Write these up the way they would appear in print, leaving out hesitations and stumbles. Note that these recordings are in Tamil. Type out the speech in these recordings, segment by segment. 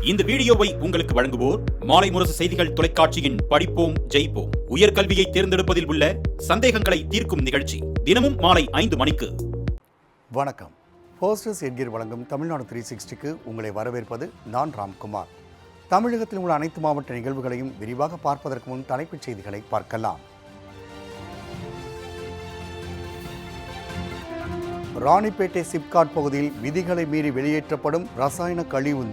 இந்த வீடியோவை உங்களுக்கு வழங்குவோர் மாலை முரசு செய்திகள் தொலைக்காட்சியின் படிப்போம் ஜெயிப்போம் உயர்கல்வியை தேர்ந்தெடுப்பதில் உள்ள சந்தேகங்களை தீர்க்கும் நிகழ்ச்சி தினமும் மாலை 5 மணிக்கு. வணக்கம். போஸ்டர்ஸ் எட்கர் வழங்கும் தமிழ்நாடு 360க்கு உங்களை வரவேற்பது நான் ராம்குமார். தமிழகத்தில் உள்ள அனைத்து மாவட்ட நிகழ்வுகளையும் விரிவாக பார்ப்பதற்கு முன் தலைப்புச் செய்திகளை பார்க்கலாம். ராணிப்பேட்டை சிப்காட் பகுதியில் விதிகளை மீறி வெளியேற்றப்படும் ரசாயன கழிவு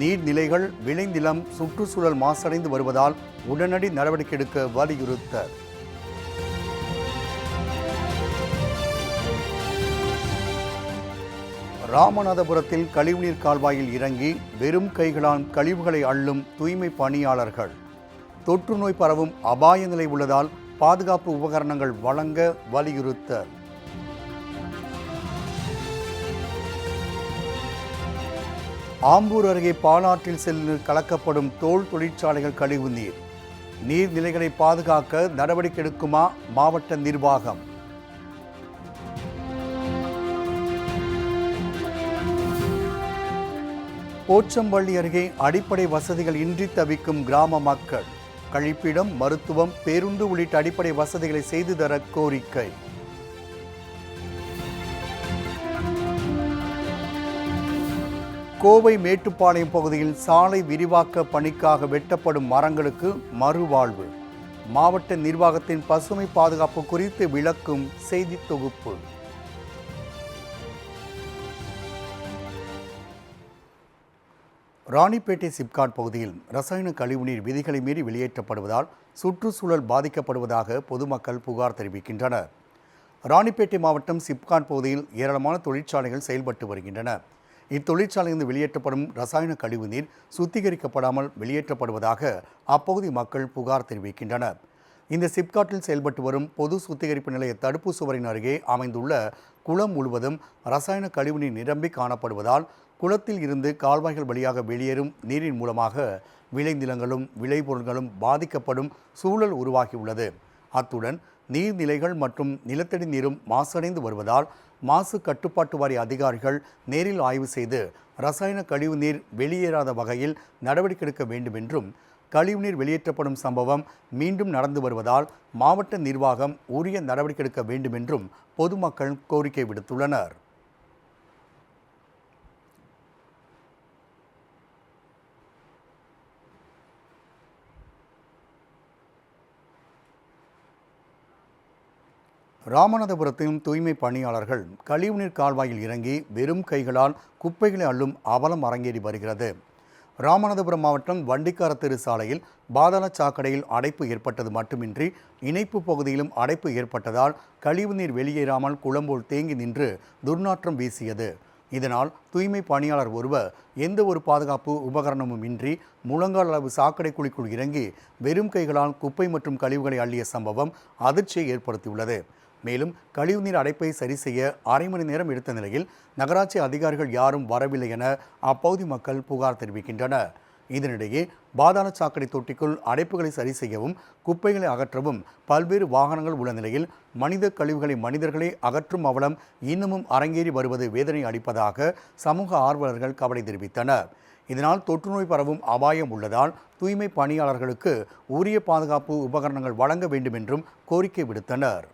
நீர்நிலைகள் விளைநிலம் சுற்றுச்சூழல் மாசடைந்து வருவதால் உடனடி நடவடிக்கை எடுக்க வலியுறுத்தல். ராமநாதபுரத்தில் கழிவுநீர் கால்வாயில் இறங்கி வெறும் கைகளால் கழிவுகளை அள்ளும் தூய்மை பணியாளர்கள். தொற்று நோய் பரவும் அபாய நிலை உள்ளதால் பாதுகாப்பு உபகரணங்கள் வழங்க வலியுறுத்தல். ஆம்பூர் அருகே பாலாற்றில் சென்று கலக்கப்படும் தோல் தொழிற்சாலைகள் கழிவு நீர்நிலைகளை பாதுகாக்க நடவடிக்கை எடுக்குமா மாவட்ட நிர்வாகம்? போச்சம்பள்ளி அருகே அடிப்படை வசதிகள் இன்றி தவிக்கும் கிராம மக்கள். கழிப்பிடம், மருத்துவம், பேருந்து உள்ளிட்ட அடிப்படை வசதிகளை செய்து தர கோரிக்கை. கோவை மேட்டுப்பாளையம் பகுதியில் சாலை விரிவாக்க பணிக்காக வெட்டப்படும் மரங்களுக்கு மறுவாழ்வு. மாவட்ட நிர்வாகத்தின் பசுமை பாதுகாப்பு குறித்து விளக்கும் செய்தி தொகுப்பு. ராணிப்பேட்டை சிப்காட் பகுதியில் ரசாயன கழிவுநீர் விதிகளை மீறி வெளியேற்றப்படுவதால் சுற்றுச்சூழல் பாதிக்கப்படுவதாக பொதுமக்கள் புகார் தெரிவிக்கின்றனர். ராணிப்பேட்டை மாவட்டம் சிப்காட் பகுதியில் ஏராளமான தொழிற்சாலைகள் செயல்பட்டு வருகின்றன. இத்தொழிற்சாலையிலிருந்து வெளியேற்றப்படும் ரசாயன கழிவுநீர் சுத்திகரிக்கப்படாமல் வெளியேற்றப்படுவதாக அப்பகுதி மக்கள் புகார் தெரிவிக்கின்றனர். இந்த சிப்காட்டில் செயல்பட்டு வரும் பொது சுத்திகரிப்பு நிலைய தடுப்பு சுவரின் அருகே அமைந்துள்ள குளம் முழுவதும் ரசாயன கழிவுநீர் நிரம்பி காணப்படுவதால் குளத்தில் இருந்து கால்வாய்கள் வழியாக வெளியேறும் நீரின் மூலமாக விளைநிலங்களும் விளைபொருட்களும் பாதிக்கப்படும் சூழல் உருவாகியுள்ளது. அத்துடன் நீர்நிலைகள் மற்றும் நிலத்தடி நீரும் மாசடைந்து வருவதால் மாசு கட்டுப்பாட்டு வாரிய அதிகாரிகள் நேரில் ஆய்வு செய்து ரசாயன கழிவுநீர் வெளியேறாத வகையில் நடவடிக்கை எடுக்க வேண்டும் என்றும், கழிவுநீர் வெளியேற்றப்படும் சம்பவம் மீண்டும் நடந்து வருவதால் மாவட்ட நிர்வாகம் உரிய நடவடிக்கை எடுக்க வேண்டும் என்றும் பொதுமக்கள் கோரிக்கை விடுத்துள்ளனர். ராமநாதபுரத்திலும் தூய்மை பணியாளர்கள் கழிவுநீர் கால்வாயில் இறங்கி வெறும் கைகளால் குப்பைகளை அள்ளும் அவலம் அரங்கேறி வருகிறது. ராமநாதபுரம் மாவட்டம் வண்டிக்கார தெரு சாலையில் பாதாள சாக்கடையில் அடைப்பு ஏற்பட்டது மட்டுமின்றி இணைப்பு பகுதியிலும் அடைப்பு ஏற்பட்டதால் கழிவுநீர் வெளியேறாமல் குளம்போல் தேங்கி நின்று துர்நாற்றம் வீசியது. இதனால் தூய்மை பணியாளர் ஒருவர் எந்த ஒரு பாதுகாப்பு உபகரணமும் இன்றி முழங்கால் அளவு சாக்கடை குழிக்குள் இறங்கி வெறும் கைகளால் குப்பை மற்றும் கழிவுகளை அள்ளிய சம்பவம் அதிர்ச்சியை ஏற்படுத்தியுள்ளது. மேலும் கழிவுநீர் அடைப்பை சரி செய்ய அரை மணி நேரம் எடுத்த நிலையில் நகராட்சி அதிகாரிகள் யாரும் வரவில்லை என அப்பகுதி மக்கள் புகார் தெரிவிக்கின்றனர். இதனிடையே பாதாள சாக்கடை தொட்டிக்குள் அடைப்புகளை சரி செய்யவும் குப்பைகளை அகற்றவும் பல்வேறு வாகனங்கள் உள்ள நிலையில் மனித கழிவுகளை மனிதர்களே அகற்றும் அவலம் இன்னமும் அரங்கேறி வருவது வேதனை அளிப்பதாக சமூக ஆர்வலர்கள் கவலை தெரிவித்தனர். இதனால் தொற்றுநோய் பரவும் அபாயம் உள்ளதால் தூய்மை பணியாளர்களுக்கு உரிய பாதுகாப்பு உபகரணங்கள் வழங்க வேண்டும் என்றும் கோரிக்கை விடுத்தனர்.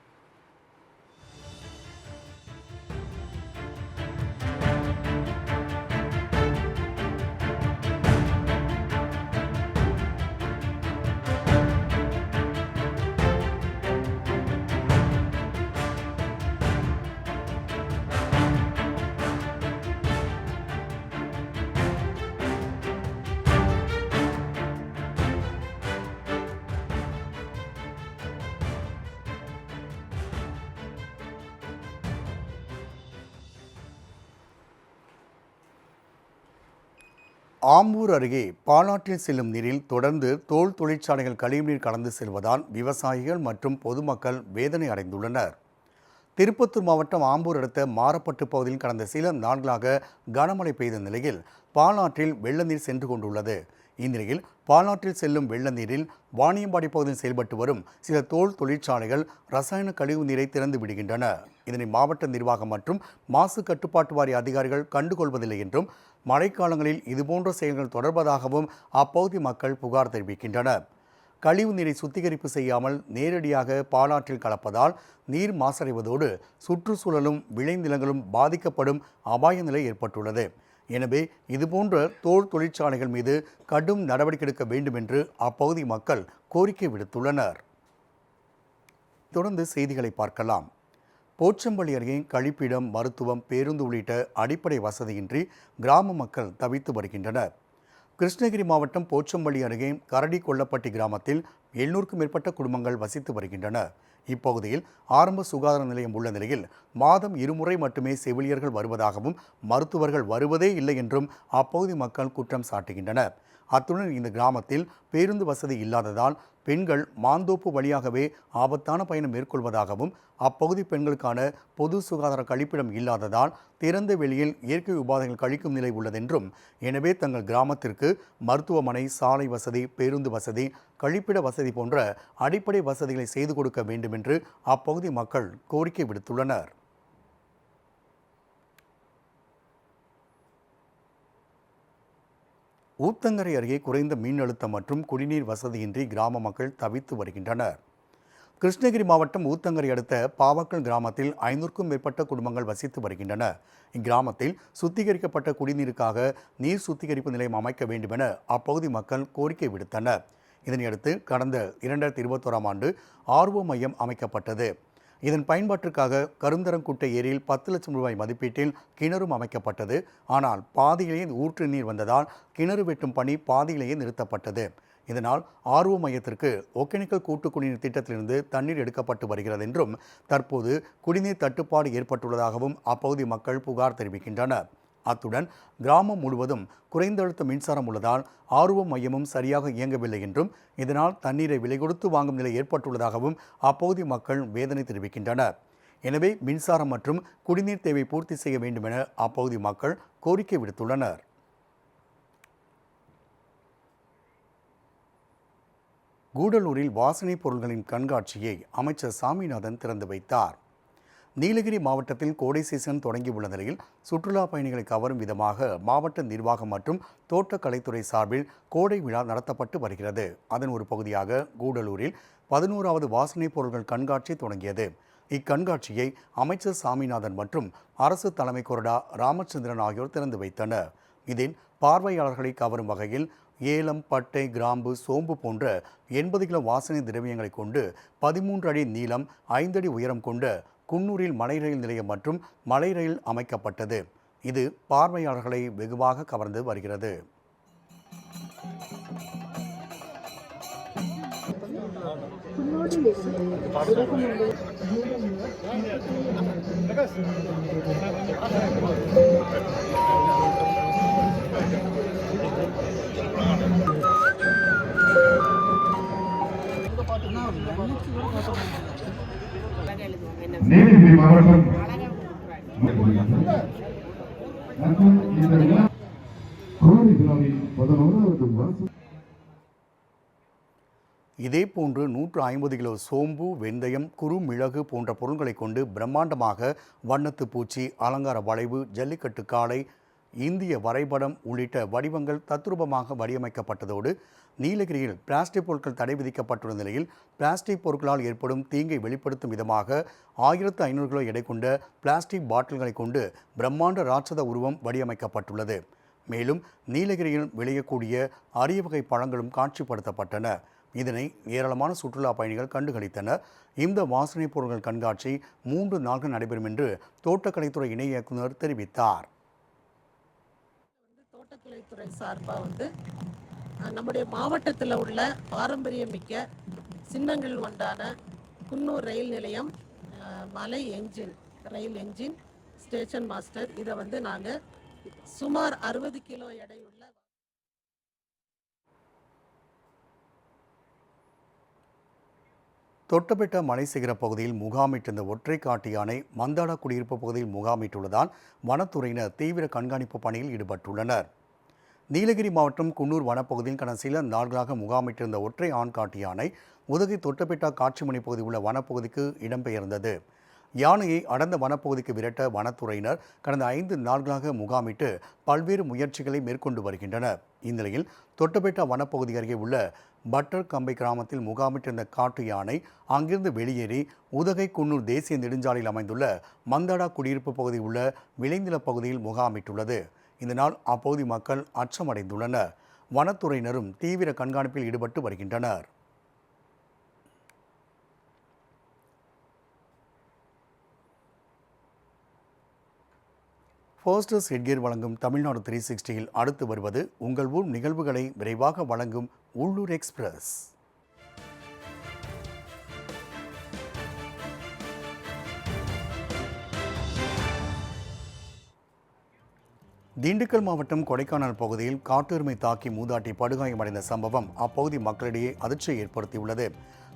ஆம்பூர் அருகே பாலாற்றில் செல்லும் நீரில் தொடர்ந்து தோல் தொழிற்சாலைகள் கழிவுநீர் கலந்து செல்வதால் விவசாயிகள் மற்றும் பொதுமக்கள் வேதனை அடைந்துள்ளனர். திருப்பத்தூர் மாவட்டம் ஆம்பூர் அடுத்த மாரப்பட்டு பகுதியில் கடந்த சில நாட்களாக கனமழை பெய்த நிலையில் பாலாற்றில் வெள்ள நீர் சென்று கொண்டுள்ளது. இந்நிலையில் பாலாற்றில் செல்லும் வெள்ள நீரில் வாணியம்பாடி பகுதியில் செயல்பட்டு வரும் சில தோல் தொழிற்சாலைகள் ரசாயன கழிவு நீரை திறந்து விடுகின்றன. இதனை மாவட்ட நிர்வாகம் மற்றும் மாசு கட்டுப்பாட்டு வாரிய அதிகாரிகள் கண்டுகொள்வதில்லை என்றும் மழைக்காலங்களில் இதுபோன்ற செயல்கள் தொடர்வதாகவும் அப்பகுதி மக்கள் புகார் தெரிவிக்கின்றனர். கழிவு நீரை சுத்திகரிப்பு செய்யாமல் நேரடியாக பாலாற்றில் கலப்பதால் நீர் மாசடைவதோடு சுற்றுச்சூழலும் விளைநிலங்களும் பாதிக்கப்படும் அபாய நிலை ஏற்பட்டுள்ளது. எனவே இதுபோன்ற தோல் தொழிற்சாலைகள் மீது கடும் நடவடிக்கை எடுக்க வேண்டும் என்று அப்பகுதி மக்கள் கோரிக்கை விடுத்துள்ளனர். தொடர்ந்து செய்திகளை பார்க்கலாம். போச்சம்பள்ளி அருகே கழிப்பிடம், மருத்துவம், பேருந்து உள்ளிட்ட அடிப்படை வசதியின்றி கிராம மக்கள் தவித்து வருகின்றனர். கிருஷ்ணகிரி மாவட்டம் போச்சம்பள்ளி அருகே கரடி கொல்லப்பட்டி கிராமத்தில் 700க்கும் மேற்பட்ட குடும்பங்கள் வசித்து வருகின்றன. இப்பகுதியில் ஆரம்ப சுகாதார நிலையம் உள்ள நிலையில் மாதம் 2 முறை மட்டுமே செவிலியர்கள் வருவதாகவும் மருத்துவர்கள் வருவதே இல்லை என்றும் அப்பகுதி மக்கள் குற்றம் சாட்டுகின்றனர். அத்துடன் இந்த கிராமத்தில் பேருந்து வசதி இல்லாததால் பெண்கள் மாந்தோப்பு வழியாகவே ஆபத்தான பயணம் மேற்கொள்வதாகவும் அப்பகுதி பெண்களுக்கான பொது சுகாதார கழிப்பிடம் இல்லாததால் திறந்த வெளியில் இயற்கை உபாதைகள் கழிக்கும் நிலை உள்ளதென்றும், எனவே தங்கள் கிராமத்திற்கு மருத்துவமனை, சாலை வசதி, பேருந்து வசதி, கழிப்பிட வசதி போன்ற அடிப்படை வசதிகளை செய்து கொடுக்க வேண்டும் என்று அப்பகுதி மக்கள் கோரிக்கை விடுத்துள்ளனர். ஊத்தங்கரை அருகே குறைந்த மின் அழுத்தம் மற்றும் குடிநீர் வசதியின்றி கிராம மக்கள் தவித்து வருகின்றனர். கிருஷ்ணகிரி மாவட்டம் ஊத்தங்கரை அடுத்த பாவக்கல் கிராமத்தில் 500க்கும் மேற்பட்ட குடும்பங்கள் வசித்து வருகின்றன. இக்கிராமத்தில் சுத்திகரிக்கப்பட்ட குடிநீருக்காக நீர் சுத்திகரிப்பு நிலையம் அமைக்க வேண்டும் என அப்பகுதி மக்கள் கோரிக்கை விடுத்தனர். இதனையடுத்து கடந்த 2021ஆம் ஆண்டு ஆர்ஓ மையம் அமைக்கப்பட்டது. இதன் பயன்பாட்டிற்காக கருந்தரங்குட்டை ஏரியில் 10 லட்சம் ரூபாய் மதிப்பீட்டில் கிணறும் அமைக்கப்பட்டது. ஆனால் பாதியிலேயே ஊற்று நீர் வந்ததால் கிணறு வெட்டும் பணி பாதியிலேயே நிறுத்தப்பட்டது. இதனால் ஆர்ஓ மையத்திற்கு ஒகேனக்கல் கூட்டு குடிநீர் திட்டத்திலிருந்து தண்ணீர் எடுக்கப்பட்டு வருகிறது என்றும், தற்போது குடிநீர் தட்டுப்பாடு ஏற்பட்டுள்ளதாகவும் அப்பகுதி மக்கள் புகார் தெரிவிக்கின்றனர். அத்துடன் கிராமம் முழுவதும் குறைந்த அழுத்த மின்சாரம் உள்ளதால் ஆர்ஓ மையமும் சரியாக இயங்கவில்லை என்றும், இதனால் தண்ணீரை விலை கொடுத்து வாங்கும் நிலை ஏற்பட்டுள்ளதாகவும் அப்பகுதி மக்கள் வேதனை தெரிவிக்கின்றனர். எனவே மின்சாரம் மற்றும் குடிநீர் தேவை பூர்த்தி செய்ய வேண்டும் என அப்பகுதி மக்கள் கோரிக்கை விடுத்துள்ளனர். கூடலூரில் வாசனை பொருட்களின் கண்காட்சியை அமைச்சர் சாமிநாதன் திறந்து வைத்தார். நீலகிரி மாவட்டத்தில் கோடை சீசன் தொடங்கியுள்ள நிலையில் சுற்றுலா பயணிகளை கவரும் விதமாக மாவட்ட நிர்வாகம் மற்றும் தோட்டக்கலைத்துறை சார்பில் கோடை விழா நடத்தப்பட்டு வருகிறது. அதன் ஒரு பகுதியாக கூடலூரில் 11வது வாசனை பொருட்கள் கண்காட்சி தொடங்கியது. இக்கண்காட்சியை அமைச்சர் சாமிநாதன் மற்றும் அரசு தலைமை கொறடா ராமச்சந்திரன் ஆகியோர் திறந்து வைத்தனர். இதில் பார்வையாளர்களை கவரும் வகையில் ஏலம், பட்டை, கிராம்பு, சோம்பு போன்ற 80 கிலோ வாசனை திரவியங்களை கொண்டு 13 அடி நீளம், 5 அடி உயரம் கொண்ட குன்னூரில் மலை ரயில் நிலையம் மற்றும் மலை ரயில் அமைக்கப்பட்டது. இது பார்வையாளர்களை வெகுவாக கவர்ந்து வருகிறது. நீலகிரி மாவட்டம் இதேபோன்று 150 கிலோ சோம்பு, வெந்தயம், குறுமிளகு போன்ற பொருட்களை கொண்டு பிரம்மாண்டமாக வண்ணத்து பூச்சி, அலங்கார வளைவு, ஜல்லிக்கட்டு காளை, இந்திய வரைபடம் உள்ளிட்ட வடிவங்கள் தத்ரூபமாக வடிவமைக்கப்பட்டதோடு நீலகிரியில் பிளாஸ்டிக் பொருட்கள் தடை விதிக்கப்பட்டுள்ள நிலையில் பிளாஸ்டிக் பொருட்களால் ஏற்படும் தீங்கை வெளிப்படுத்தும் விதமாக 1500 கிலோ எடை கொண்ட பிளாஸ்டிக் பாட்டில்களை கொண்டு பிரம்மாண்ட ராட்சத உருவம் வடிவமைக்கப்பட்டுள்ளது. மேலும் நீலகிரியில் விளையக்கூடிய அரிய வகை பழங்களும் காட்சிப்படுத்தப்பட்டன. இதனை ஏராளமான சுற்றுலா பயணிகள் கண்டுகளித்தனர். இந்த வாசனை பொருட்கள் கண்காட்சி 3 நாட்கள் நடைபெறும் என்று தோட்டக்கலைத்துறை இணை இயக்குநர் தெரிவித்தார். தோட்டக்கலைத்துறை சார்பாக நம்முடைய மாவட்டத்தில் உள்ள பாரம்பரியமிக்க சின்னங்கள் ஒன்றான குன்னூர் ரயில் நிலையம், மலை என்ஜின், ரயில் என்ஜின், ஸ்டேஷன் மாஸ்டர், இதை நாங்கள் சுமார் 60 கிலோ எடையுள்ள தொட்டபெட்டா மலைசிகர பகுதியில் முகாமிட்டிருந்த ஒற்றை காட்டு யானை மந்தாடா குடியிருப்பு பகுதியில் முகாமிட்டுள்ளதால் வனத்துறையினர் தீவிர கண்காணிப்பு பணியில் ஈடுபட்டுள்ளனர். நீலகிரி மாவட்டம் குன்னூர் வனப்பகுதியில் கடந்த சில நாட்களாக முகாமிட்டிருந்த ஒற்றை ஆண் காட்டு யானை உதகை தொட்டபெட்டா காட்சிமணி பகுதி உள்ள வனப்பகுதிக்கு இடம்பெயர்ந்தது. யானையை அடர்ந்த வனப்பகுதிக்கு விரட்ட வனத்துறையினர் கடந்த 5 நாட்களாக முகாமிட்டு பல்வேறு முயற்சிகளை மேற்கொண்டு வருகின்றனர். இந்நிலையில் தொட்டபெட்டா வனப்பகுதி அருகே உள்ள பட்டர் கம்பை கிராமத்தில் முகாமிட்டிருந்த காட்டு யானை அங்கிருந்து வெளியேறி உதகை குன்னூர் தேசிய நெடுஞ்சாலையில் அமைந்துள்ள மந்தாடா குடியிருப்பு பகுதியில் உள்ள விளைநில பகுதியில் முகாமிட்டுள்ளது. இதனால் அப்பகுதி மக்கள் அச்சமடைந்துள்ளனர். வனத்துறையினரும் தீவிர கண்காணிப்பில் ஈடுபட்டு வருகின்றனர். ஃபர்ஸ்டர்ஸ் ஹெட்கேர் வழங்கும் தமிழ்நாடு 360யில் அடுத்து வருவது உங்கள் ஊர் நிகழ்வுகளை விரைவாக வழங்கும் உள்ளூர் எக்ஸ்பிரஸ். திண்டுக்கல் மாவட்டம் கொடைக்கானல் பகுதியில் காட்டெருமை தாக்கி மூதாட்டி படுகாயமடைந்த சம்பவம் அப்பகுதி மக்களிடையே அதிர்ச்சியை ஏற்படுத்தியுள்ளது.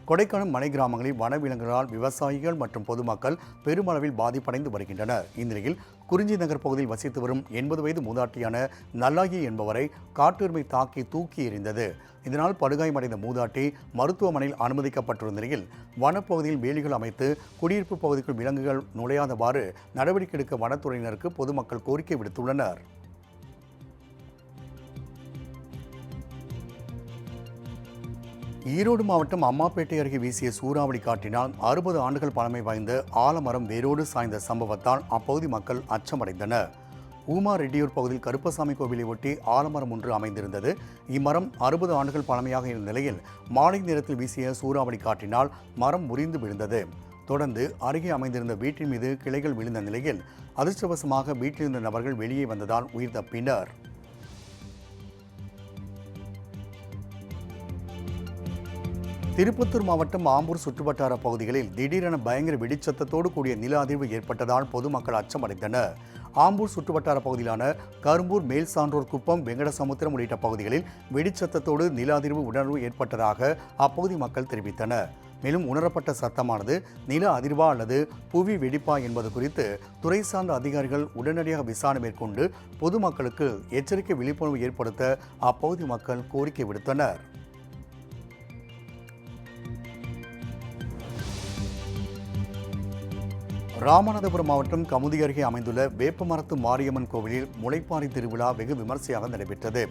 கொடைக்கானல் மலை கிராமங்களில் வனவிலங்குகளால் விவசாயிகள் மற்றும் பொதுமக்கள் பெருமளவில் பாதிப்படைந்து வருகின்றனர். இந்நிலையில் குறிஞ்சி நகர் பகுதியில் வசித்து வரும் 80 வயது மூதாட்டியான நல்லாயி என்பவரை காட்டெருமை தாக்கி தூக்கி எறிந்தது. இதனால் படுகாயமடைந்த மூதாட்டி மருத்துவமனையில் அனுமதிக்கப்பட்டுள்ள நிலையில் வனப்பகுதியில் வேலிகள் அமைத்து குடியிருப்பு பகுதிக்குள் விலங்குகள் நுழையாதவாறு நடவடிக்கை எடுக்க வனத்துறையினருக்கு பொதுமக்கள் கோரிக்கை விடுத்துள்ளனர். ஈரோடு மாவட்டம் அம்மாப்பேட்டை அருகே வீசிய சூறாவளி காற்றினால் 60 ஆண்டுகள் பழமை வாய்ந்த ஆலமரம் வேரோடு சாய்ந்த சம்பவத்தால் அப்பகுதி மக்கள் அச்சமடைந்தனர். ஊமா ரெட்டியூர் பகுதியில் கருப்பசாமி கோவிலை ஒட்டி ஆலமரம் ஒன்று அமைந்திருந்தது. இம்மரம் 60 ஆண்டுகள் பழமையாக இருந்த நிலையில் மாலை நேரத்தில் வீசிய சூறாவளி காற்றினால் மரம் முறிந்து விழுந்தது. தொடர்ந்து அருகே அமைந்திருந்த வீட்டின் மீது கிளைகள் விழுந்த நிலையில் அதிர்ஷ்டவசமாக வீட்டிலிருந்த நபர்கள் வெளியே வந்ததால் உயிர் தப்பினர். திருப்பத்தூர் மாவட்டம் ஆம்பூர் சுற்றுவட்டார பகுதிகளில் திடீரென பயங்கர வெடிச்சத்தத்தோடு கூடிய நில அதிர்வு ஏற்பட்டதால் பொதுமக்கள் அச்சமடைந்தனர். ஆம்பூர் சுற்றுவட்டார பகுதியிலான கரும்பூர் மேல் சான்றோர் குப்பம் வெங்கடசமுத்திரம் உள்ளிட்ட பகுதிகளில் வெடிச்சத்தத்தோடு நில அதிர்வு உணர்வு ஏற்பட்டதாக அப்பகுதி மக்கள் தெரிவித்தனர். மேலும் உணரப்பட்ட சத்தமானது நில அதிர்வா அல்லது புவி வெடிப்பா என்பது குறித்து துறை சார்ந்த அதிகாரிகள் உடனடியாக விசாரணை மேற்கொண்டு பொதுமக்களுக்கு எச்சரிக்கை விழிப்புணர்வு ஏற்படுத்த அப்பகுதி மக்கள் கோரிக்கை விடுத்தனர். ராமநாதபுரம் மாவட்டம் கமுதி அருகே அமைந்துள்ள வேப்பமரத்து மாரியம்மன் கோவிலில் முளைப்பாரி திருவிழா வெகு விமர்சையாக நடைபெற்றது.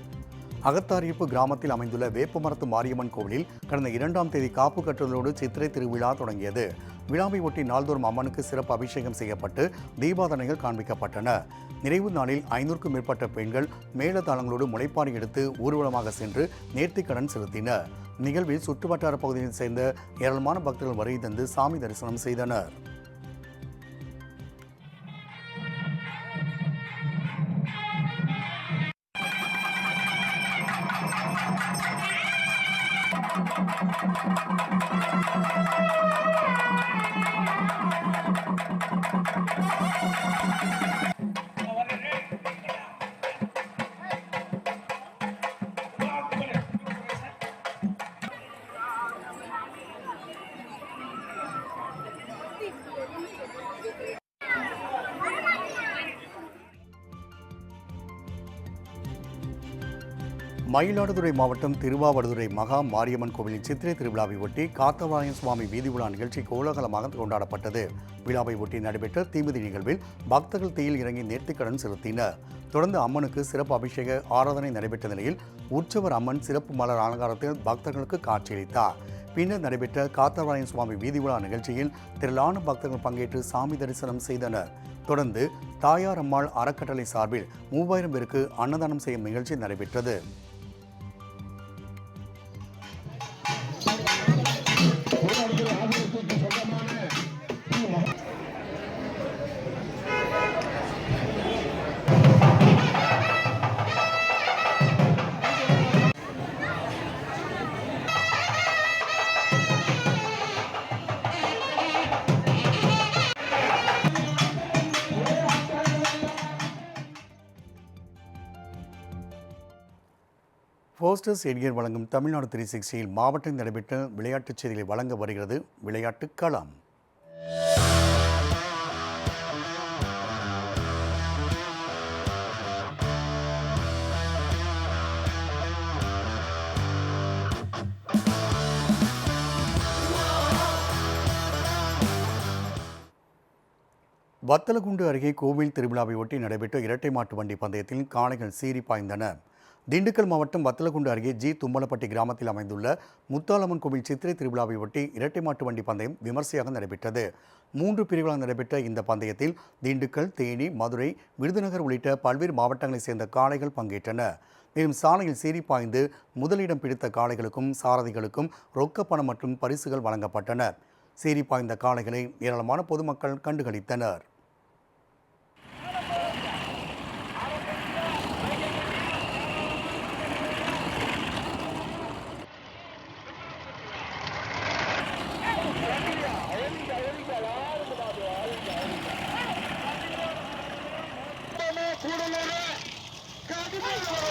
அகத்தாரிப்பு கிராமத்தில் அமைந்துள்ள வேப்பமரத்து மாரியம்மன் கோவிலில் கடந்த 2ஆம் தேதி காப்பு கட்டுதலோடு சித்திரை திருவிழா தொடங்கியது. விழாவை ஒட்டி நாள்தோறும் அம்மனுக்கு சிறப்பு அபிஷேகம் செய்யப்பட்டு தீபாராதனைகள் காண்பிக்கப்பட்டன. நிறைவு நாளில் 500க்கும் மேற்பட்ட பெண்கள் மேளதாளங்களோடு முளைப்பாரி எடுத்து ஊர்வலமாக சென்று நேர்த்திக்கடன் செலுத்தினர். நிகழ்வில் சுற்றுவட்டார பகுதியில் சேர்ந்த ஏராளமான பக்தர்கள் வருகை தந்து சாமி தரிசனம் செய்தனர். மயிலாடுதுறை மாவட்டம் திருவாவடுதுறை மகா மாரியம்மன் கோவிலின் சித்திரை திருவிழாவை ஒட்டி காத்தவராயன் சுவாமி வீதி உலா நிகழ்ச்சி கோலாகலமாக கொண்டாடப்பட்டது. விழாவை ஒட்டி நடைபெற்ற தீமிதி நிகழ்வில் பக்தர்கள் தீயில் இறங்கி நேர்த்திக்கடன் செலுத்தினர். தொடர்ந்து அம்மனுக்கு சிறப்பு அபிஷேக ஆராதனை நடைபெற்ற நிலையில் உற்சவர் அம்மன் சிறப்பு மலர் அலங்காரத்தில் பக்தர்களுக்கு காட்சியளித்தார். பின்னர் நடைபெற்ற காத்தவராயன் சுவாமி வீதி உலா நிகழ்ச்சியில் திரளான பக்தர்கள் பங்கேற்று சாமி தரிசனம் செய்தனர். தொடர்ந்து தாயார் அம்மாள் அறக்கட்டளை சார்பில் 3000 பேருக்கு அன்னதானம் செய்யும் நிகழ்ச்சி நடைபெற்றது. ஃபர்ஸ்டர்ஸ் ஹெட்கேர் வழங்கும் தமிழ்நாடு 360யில் மாவட்டத்தில் நடைபெற்ற விளையாட்டுச் செய்திகளை வழங்க வருகிறது விளையாட்டுக் களம். வத்தலகுண்டு அருகே கோவில் திருவிழாவை ஒட்டி நடைபெற்ற இரட்டை மாட்டு வண்டி பந்தயத்தில் காளைகள் சீறி பாய்ந்தன. திண்டுக்கல் மாவட்டம் வத்தலகுண்டு அருகே தும்மலப்பட்டி கிராமத்தில் அமைந்துள்ள முத்தாலம்மன் கோவில் சித்திரை திருவிழாவை ஒட்டி இரட்டை மாட்டு வண்டி பந்தயம் விமர்சையாக நடைபெற்றது. 3 பிரிவுகளாக நடைபெற்ற இந்த பந்தயத்தில் திண்டுக்கல், தேனி, மதுரை, விருதுநகர் உள்ளிட்ட பல்வேறு மாவட்டங்களைச் சேர்ந்த காளைகள் பங்கேற்றன. மேலும் சாலையில் சீறி பாய்ந்து முதலிடம் பிடித்த காளைகளுக்கும் சாரதிகளுக்கும் ரொக்க பணம் மற்றும் பரிசுகள் வழங்கப்பட்டன. சீறி பாய்ந்த காளைகளை ஏராளமான பொதுமக்கள் கண்டுகளித்தனர். கூடலூர்